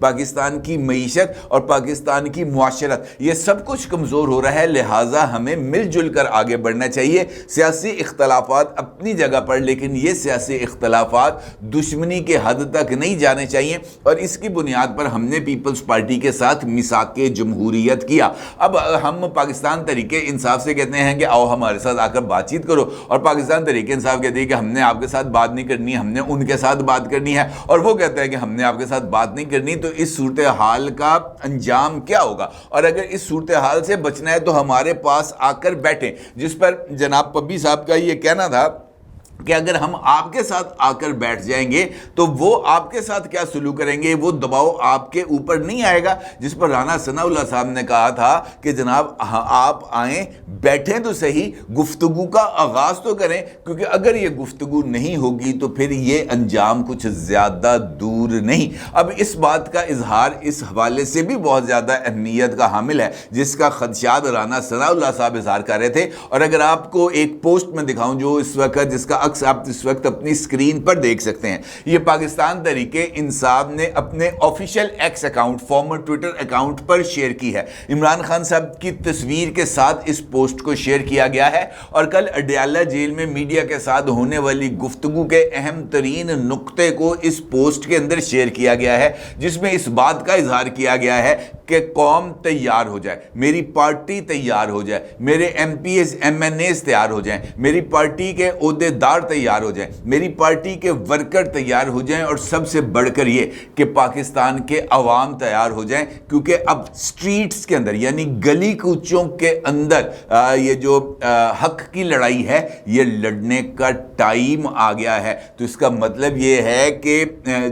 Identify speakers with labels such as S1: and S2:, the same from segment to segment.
S1: پاکستان کی معیشت اور پاکستان کی معاشرت, یہ سب کچھ کمزور ہو رہا ہے. لہٰذا ہمیں مل جل کر آگے بڑھنا چاہیے. سیاسی اختلافات اپنی جگہ پر, لیکن یہ سیاسی اختلافات دشمنی کے حد تک نہیں جانے چاہیے, اور اس کی بنیاد پر ہم نے پیپلز پارٹی کے ساتھ میثاق جمہوریت کیا. اب ہم پاکستان تحریک انصاف سے کہتے ہیں کہ آؤ ہمارے ساتھ آ کر بات چیت کرو, اور پاکستان تحریک انصاف کہتی ہے کہ ہم نے آپ کے ساتھ بات نہیں کرنی, ہم نے ان کے ساتھ بات کرنی ہے, اور وہ کہتے ہیں کہ ہم نے آپ کے ساتھ بات نہیں کرنی. تو اس صورتحال کا انجام کیا ہوگا؟ اور اگر اس صورتحال سے بچنا ہے تو ہمارے پاس آ کر بیٹھیں, جس پر جناب پبی صاحب کا یہ کہنا تھا کہ اگر ہم آپ کے ساتھ آ کر بیٹھ جائیں گے تو وہ آپ کے ساتھ کیا سلوک کریں گے, وہ دباؤ آپ کے اوپر نہیں آئے گا. جس پر رانا ثناء اللہ صاحب نے کہا تھا کہ جناب آپ آئیں, بیٹھیں تو صحیح, گفتگو کا آغاز تو کریں, کیونکہ اگر یہ گفتگو نہیں ہوگی تو پھر یہ انجام کچھ زیادہ دور نہیں. اب اس بات کا اظہار اس حوالے سے بھی بہت زیادہ اہمیت کا حامل ہے, جس کا خدشات رانا ثناء اللہ صاحب اظہار کر رہے تھے. اور اگر آپ کو ایک پوسٹ میں دکھاؤں جو اس وقت, جس کا آپ اس وقت اپنی سکرین پر دیکھ سکتے ہیں, یہ پاکستان تحریک انصاف نے اپنے official X account, former Twitter account پر شیئر کی ہے. عمران خان صاحب کی تصویر کے ساتھ اس پوسٹ کو شیئر کیا گیا ہے, اور کل اڈیالہ جیل میں میڈیا کے ساتھ ہونے والی گفتگو کے اہم ترین نقطے کو اس پوسٹ کے اندر شیئر کیا گیا ہے, جس میں اس بات کا اظہار کیا گیا ہے کہ قوم تیار ہو جائے, میری پارٹی تیار ہو جائے, میرے M Ps M N As تیار ہو جائیں, میری پارٹی کے عہدیدار تیار ہو جائیں, میری پارٹی کے ورکر تیار ہو جائیں, اور سب سے بڑھ کر یہ کہ پاکستان کے عوام تیار ہو جائیں, کیونکہ اب سٹریٹس کے اندر یعنی گلی کوچوں کے اندر یہ جو حق کی لڑائی ہے یہ لڑنے کا ٹائم آ گیا ہے. تو اس کا مطلب یہ ہے کہ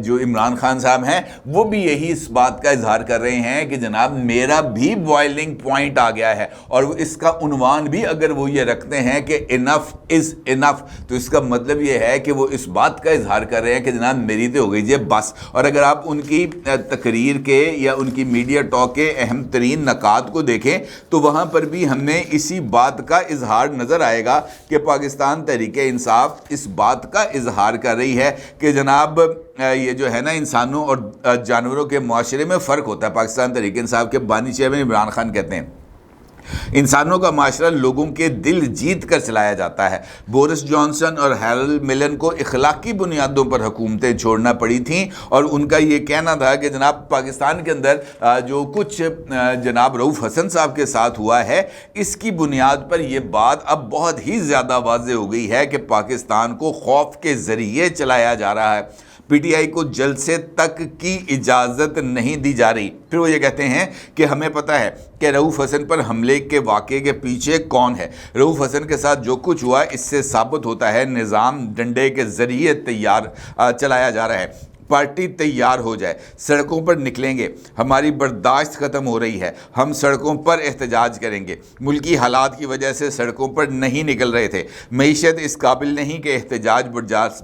S1: جو عمران خان صاحب ہیں وہ بھی یہی اس بات کا اظہار کر رہے ہیں کہ جناب میرا بھی بوائلنگ پوائنٹ آ گیا ہے, اور اس کا عنوان بھی اگر وہ یہ رکھتے ہیں کہ انف از انف, تو اس کا مطلب یہ ہے کہ وہ اس بات کا اظہار کر رہے ہیں کہ جناب میری تو ہو گئی جی بس. اور اگر آپ ان کی تقریر کے یا ان کی میڈیا ٹاک کے اہم ترین نکات کو دیکھیں تو وہاں پر بھی ہمیں اسی بات کا اظہار نظر آئے گا کہ پاکستان تحریک انصاف اس بات کا اظہار کر رہی ہے کہ جناب یہ جو ہے نا انسانوں اور جانوروں کے معاشرے میں فرق ہوتا ہے. پاکستان تحریک انصاف کے بانی چیئرمین عمران خان کہتے ہیں انسانوں کا معاشرہ لوگوں کے دل جیت کر چلایا جاتا ہے. بورس جانسن اور ہیرل ملن کو اخلاقی بنیادوں پر حکومتیں چھوڑنا پڑی تھیں, اور ان کا یہ کہنا تھا کہ جناب پاکستان کے اندر جو کچھ جناب رؤوف حسن صاحب کے ساتھ ہوا ہے, اس کی بنیاد پر یہ بات اب بہت ہی زیادہ واضح ہو گئی ہے کہ پاکستان کو خوف کے ذریعے چلایا جا رہا ہے. پی ٹی آئی کو جلسے تک کی اجازت نہیں دی جا رہی. پھر وہ یہ کہتے ہیں کہ ہمیں پتہ ہے کہ رؤوف حسن پر حملے کے واقعے کے پیچھے کون ہے. رؤوف حسن کے ساتھ جو کچھ ہوا اس سے ثابت ہوتا ہے نظام ڈنڈے کے ذریعے چلایا جا رہا ہے. پارٹی تیار ہو جائے, سڑکوں پر نکلیں گے, ہماری برداشت ختم ہو رہی ہے, ہم سڑکوں پر احتجاج کریں گے. ملکی حالات کی وجہ سے سڑکوں پر نہیں نکل رہے تھے, معیشت اس قابل نہیں کہ احتجاج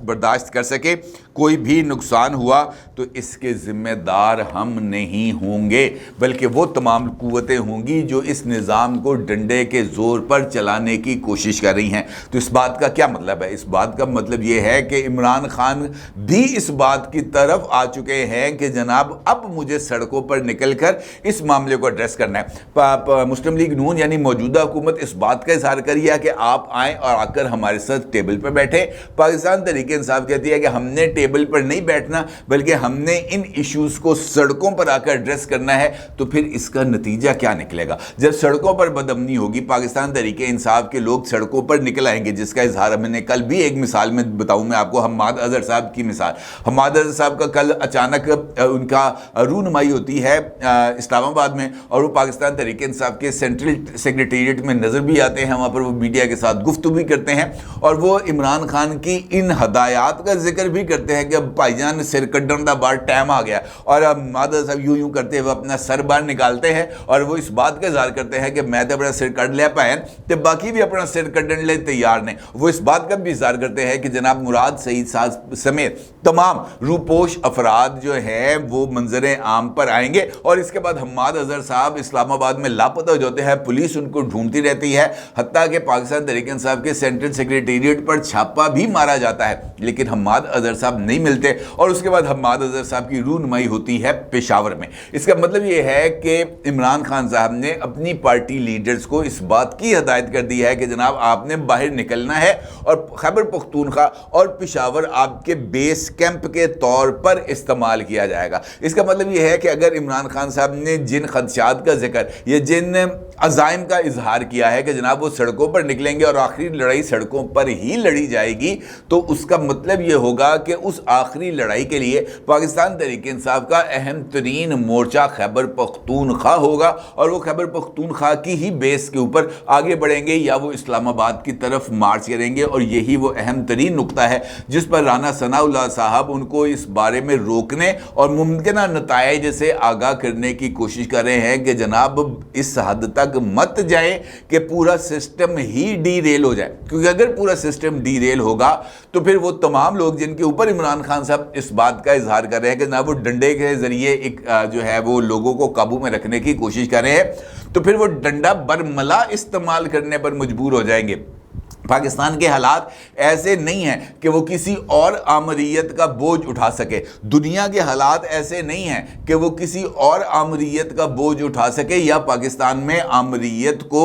S1: برداشت کر سکے, کوئی بھی نقصان ہوا تو اس کے ذمہ دار ہم نہیں ہوں گے بلکہ وہ تمام قوتیں ہوں گی جو اس نظام کو ڈنڈے کے زور پر چلانے کی کوشش کر رہی ہیں. تو اس بات کا کیا مطلب ہے؟ اس بات کا مطلب یہ ہے کہ عمران خان بھی اس بات کی طرف آ چکے ہیں کہ جناب اب مجھے سڑکوں پر نکل کر اس معاملے کو ایڈریس کرنا ہے. مسلم لیگ نون یعنی موجودہ حکومت اس بات کا اظہار کر رہی ہے کہ آپ آئیں اور آ کر ہمارے ساتھ ٹیبل پر بیٹھیں. پاکستان تحریک انصاف کہتی ہے کہ ہم نے ٹیبل پر نہیں بیٹھنا بلکہ ہم نے ان ایشوز کو سڑکوں پر آ کر ایڈریس کرنا ہے. تو پھر اس کا نتیجہ کیا نکلے گا؟ جب سڑکوں پر بدامنی ہوگی, پاکستان تحریک انصاف کے لوگ سڑکوں پر نکل آئیں گے, جس کا اظہار میں نے کل بھی ایک مثال میں بتاؤں میں آپ کو, حماد اظہر صاحب کی مثال. حماد اظہر صاحب کا کل اچانک ان کا رونمائی ہوتی ہے اسلام آباد میں, اور وہ پاکستان تحریک انصاف کے سینٹرل سیکریٹریٹ میں نظر بھی آتے ہیں, وہاں پر وہ میڈیا کے ساتھ گفتگو بھی کرتے ہیں, اور وہ عمران خان کی ان ہدایات کا ذکر بھی کرتے ہیں کہ اب بھائی جان سر کڈن دا بار ٹائم آ گیا. اور اب مادر صاحب یوں کرتے ہوئے اپنا سر باہر نکالتے ہیں اور وہ اس بات کا اظہار کرتے ہیں کہ میں تو اپنا سر کڈ لیا پائیں تو باقی بھی اپنا سر کڈن لے تیار نہیں. وہ اس بات کا بھی اظہار کرتے ہیں کہ جناب مراد سعید صاحب سمیت تمام روپو پوش افراد جو ہیں وہ منظر عام پر آئیں گے، اور اس کے بعد حماد اظہر صاحب اسلام آباد میں لاپتہ ہو جاتے ہیں، پولیس ان کو ڈھونڈتی رہتی ہے، حتیٰ کہ پاکستان تحریک انصاف کے سینٹرل سیکریٹریٹ پر چھاپا بھی مارا جاتا ہے، لیکن حماد اظہر صاحب نہیں ملتے، اور اس کے بعد حماد اظہر صاحب کی رونمائی ہوتی ہے پشاور میں۔ اس کا مطلب یہ ہے کہ عمران خان صاحب نے اپنی پارٹی لیڈرز کو اس بات کی ہدایت کر دی ہے کہ جناب آپ نے باہر نکلنا ہے، اور خیبر پختونخوا اور پشاور آپ کے بیس کیمپ کے طور پر استعمال کیا جائے گا۔ اس کا مطلب یہ ہے کہ اگر عمران خان صاحب نے جن خدشات کا ذکر یا جن عزائم کا اظہار کیا ہے کہ جناب وہ سڑکوں پر نکلیں گے اور آخری لڑائی سڑکوں پر ہی لڑی جائے گی، تو اس کا مطلب یہ ہوگا کہ اس آخری لڑائی کے لیے پاکستان تحریک انصاف کا اہم ترین مورچہ خیبر پختونخوا ہوگا، اور وہ خیبر پختونخوا کی ہی بیس کے اوپر آگے بڑھیں گے یا وہ اسلام آباد کی طرف مارچ کریں گے، اور یہی وہ اہم ترین نقطہ ہے جس پر رانا ثناء اللہ صاحب ان کو اس بارے میں روکنے اور ممکنہ نتائج سے آگاہ کرنے کی کوشش کر رہے ہیں کہ جناب اس حد تک مت جائیں کہ پورا سسٹم ہی ڈی ریل ہو جائے، کیونکہ اگر پورا سسٹم ڈی ریل ہوگا تو پھر وہ تمام لوگ جن کے اوپر عمران خان صاحب اس بات کا اظہار کر رہے ہیں کہ جناب وہ ڈنڈے کے ذریعے ایک جو ہے وہ لوگوں کو قابو میں رکھنے کی کوشش کر رہے ہیں، تو پھر وہ ڈنڈا برملا استعمال کرنے پر مجبور ہو جائیں گے۔ پاکستان کے حالات ایسے نہیں ہیں کہ وہ کسی اور آمریت کا بوجھ اٹھا سکے، دنیا کے حالات ایسے نہیں ہیں کہ وہ کسی اور آمریت کا بوجھ اٹھا سکے یا پاکستان میں آمریت کو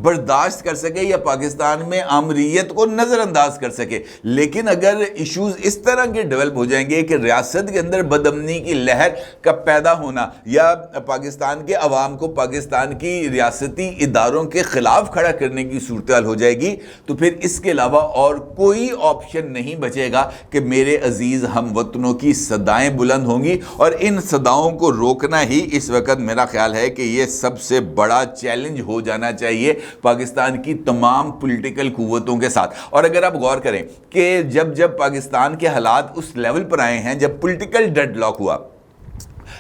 S1: برداشت کر سکے یا پاکستان میں آمریت کو نظر انداز کر سکے، لیکن اگر ایشوز اس طرح کے ڈیولپ ہو جائیں گے کہ ریاست کے اندر بدامنی کی لہر کا پیدا ہونا یا پاکستان کے عوام کو پاکستان کی ریاستی اداروں کے خلاف کھڑا کرنے کی صورتحال ہو جائے گی، تو پھر اس کے علاوہ اور کوئی آپشن نہیں بچے گا کہ میرے عزیز ہم وطنوں کی صدائیں بلند ہوں گی، اور ان صداؤں کو روکنا ہی اس وقت میرا خیال ہے کہ یہ سب سے بڑا چیلنج ہو جانا چاہیے پاکستان کی تمام پولیٹیکل قوتوں کے ساتھ۔ اور اگر آپ غور کریں کہ جب پاکستان کے حالات اس لیول پر آئے ہیں، جب پولیٹیکل ڈیڈ لاک ہوا،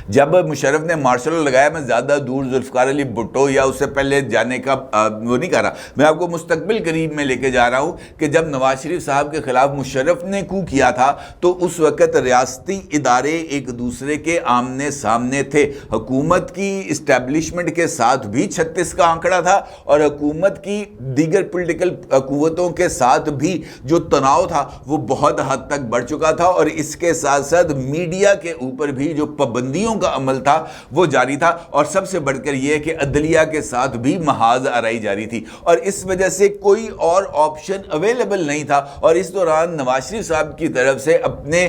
S1: جب مشرف نے مارشل لگایا، میں زیادہ دور ذوالفقار علی بھٹو یا اس سے پہلے جانے کا وہ نہیں کہہ رہا، میں آپ کو مستقبل قریب میں لے کے جا رہا ہوں کہ جب نواز شریف صاحب کے خلاف مشرف نے کو کیا تھا تو اس وقت ریاستی ادارے ایک دوسرے کے آمنے سامنے تھے، حکومت کی اسٹیبلشمنٹ کے ساتھ بھی 36 کا آنکڑا تھا، اور حکومت کی دیگر پولیٹیکل قوتوں کے ساتھ بھی جو تناؤ تھا وہ بہت حد تک بڑھ چکا تھا، اور اس کے ساتھ ساتھ میڈیا کے اوپر بھی جو پابندیوں کا عمل تھا وہ جاری تھا، اور سب سے بڑھ کر یہ کہ عدلیہ کے ساتھ بھی محاذ آرائی جاری تھی، اور اس وجہ سے کوئی اور آپشن اویلیبل نہیں تھا۔ اور اس دوران نواز شریف صاحب کی طرف سے اپنے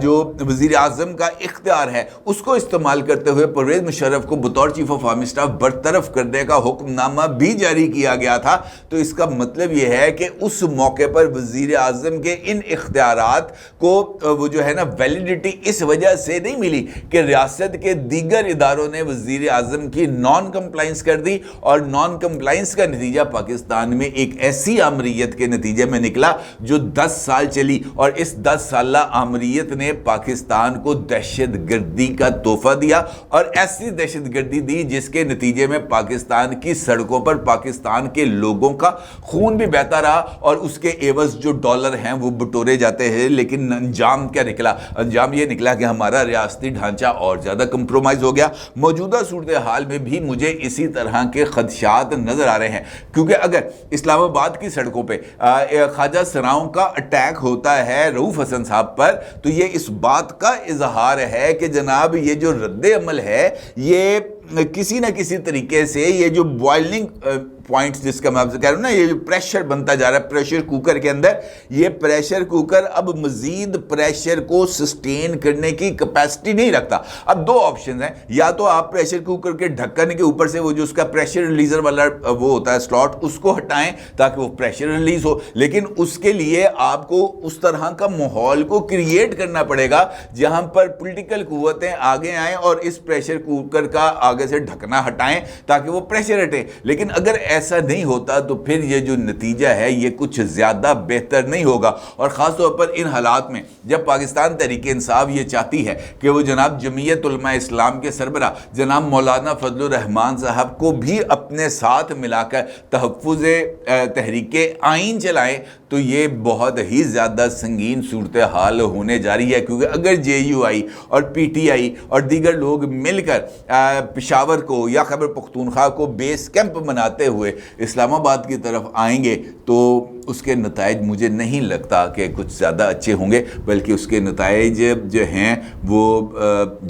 S1: جو وزیر اعظم کا اختیار ہے اس کو استعمال کرتے ہوئے پرویز مشرف کو بطور چیف آف آرمی اسٹاف برطرف کرنے کا حکم نامہ بھی جاری کیا گیا تھا۔ تو اس کا مطلب یہ ہے کہ اس موقع پر وزیر اعظم کے ان اختیارات کو وہ جو ہے نا ویلیڈیٹی اس وجہ سے نہیں ملی کہ ریاست کے دیگر اداروں نے وزیر اعظم کی نان کمپلائنس کر دی، اور نان کمپلائنس کا نتیجہ پاکستان میں ایک ایسی آمریت کے نتیجے میں نکلا جو 10 سال چلی، اور اس 10 سالہ آمریت نے پاکستان کو دہشت گردی کا تحفہ دیا، اور ایسی دہشت گردی دی جس کے نتیجے میں پاکستان کی سڑکوں پر پاکستان کے لوگوں کا خون بھی بہتا رہا، اور اس کے عوض جو ڈالر ہیں وہ بٹورے جاتے ہیں، لیکن انجام کیا نکلا؟ انجام یہ نکلا کہ ہمارا ریاستی ڈھانچہ اور زیادہ کمپرومائز ہو گیا۔ موجودہ صورتحال میں بھی مجھے اسی طرح کے خدشات نظر آ رہے ہیں، کیونکہ اگر اسلام آباد کی سڑکوں پہ خواجہ سراؤں کا اٹیک ہوتا ہے رؤوف حسن صاحب پر، تو یہ اس بات کا اظہار ہے کہ جناب یہ جو رد عمل ہے یہ کسی نہ کسی طریقے سے یہ جو بوائلنگ پوائنٹس جس کا میں آپ سے کہہ رہا ہوں نا، یہ جو پریشر بنتا جا رہا ہے پریشر کوکر کے اندر، یہ پریشر کوکر اب مزید پریشر کو سسٹین کرنے کی کیپیسٹی نہیں رکھتا۔ اب دو آپشنز ہیں، یا تو آپ پریشر کوکر کے ڈھکن کے اوپر سے وہ جو اس کا پریشر ریلیزر والا وہ ہوتا ہے سلاٹ، اس کو ہٹائیں تاکہ وہ پریشر ریلیز ہو، لیکن اس کے لیے آپ کو اس طرح کا ماحول کو کریٹ کرنا پڑے گا جہاں پر پولیٹیکل قوتیں آگے آئیں اور اس پریشر کوکر کا آگے سے ڈھکنا ہٹائیں تاکہ وہ پریشر ہٹے۔ لیکن اگر ایسا نہیں ہوتا تو پھر یہ جو نتیجہ ہے یہ کچھ زیادہ بہتر نہیں ہوگا، اور خاص طور پر ان حالات میں جب پاکستان تحریک انصاف یہ چاہتی ہے کہ وہ جناب جمعیت علماء اسلام کے سربراہ جناب مولانا فضل الرحمان صاحب کو بھی اپنے ساتھ ملا کر تحفظ تحریک آئین چلائیں تو یہ بہت ہی زیادہ سنگین صورتحال ہونے جا رہی ہے، کیونکہ اگر جے یو آئی اور پی ٹی آئی اور دیگر لوگ مل کر پشاور کو یا خیبر پختونخوا کو بیس کیمپ بناتے ہوئے اسلام آباد کی طرف آئیں گے تو اس کے نتائج مجھے نہیں لگتا کہ کچھ زیادہ اچھے ہوں گے، بلکہ اس کے نتائج جو ہیں وہ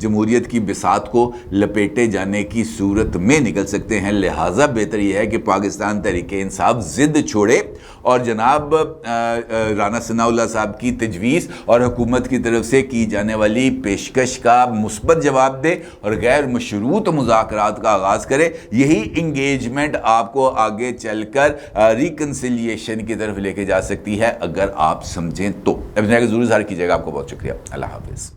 S1: جمہوریت کی بساط کو لپیٹے جانے کی صورت میں نکل سکتے ہیں۔ لہٰذا بہتر یہ ہے کہ پاکستان تحریک انصاف ضد چھوڑے اور جناب رانا ثناء اللہ صاحب کی تجویز اور حکومت کی طرف سے کی جانے والی پیشکش کا مثبت جواب دے اور غیر مشروط مذاکرات کا آغاز کرے۔ یہی انگیجمنٹ آپ کو آگے چل کر ریکنسیلیشن کی طرف لے کے جا سکتی ہے، اگر آپ سمجھیں تو۔ ضرور اظہار کیجیے گا۔ آپ کو بہت شکریہ۔ اللہ حافظ۔